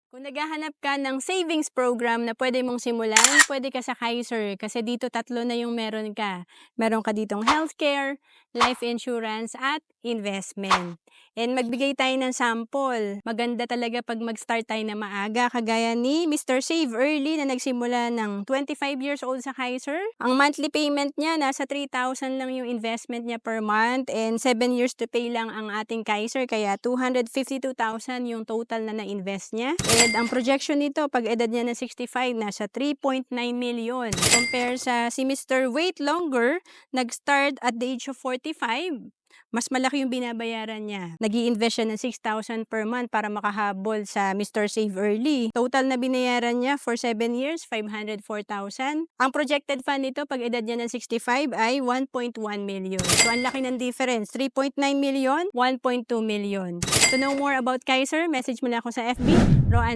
Kung naghahanap ka ng savings program na pwede mong simulan, pwede ka sa Kaiser kasi dito tatlo na yung meron ka. Meron ka ditong healthcare, life insurance at investment. And magbigay tayo ng sample. Maganda talaga pag mag-start tayo na maaga kagaya ni Mr. Save Early na nagsimula ng 25 years old sa Kaiser. Ang monthly payment niya nasa 3,000 lang yung investment niya per month and 7 years to pay lang ang ating Kaiser kaya 252,000 yung total na na-invest niya. And ang projection nito, pag edad niya na 65, nasa 3.9 million. Compare sa si Mr. Wait Longer, nag-start at the age of 45. Mas malaki yung binabayaran niya. Nag-i-invest siya ng 6,000 per month para makahabol sa Mr. Save Early. Total na binayaran niya for 7 years, 504,000. Ang projected fund nito pag edad niya ng 65 ay 1.1 million. So ang laki ng difference, 3.9 million, 1.2 million. To know more about Kaiser, message mo na ako sa FB, Roan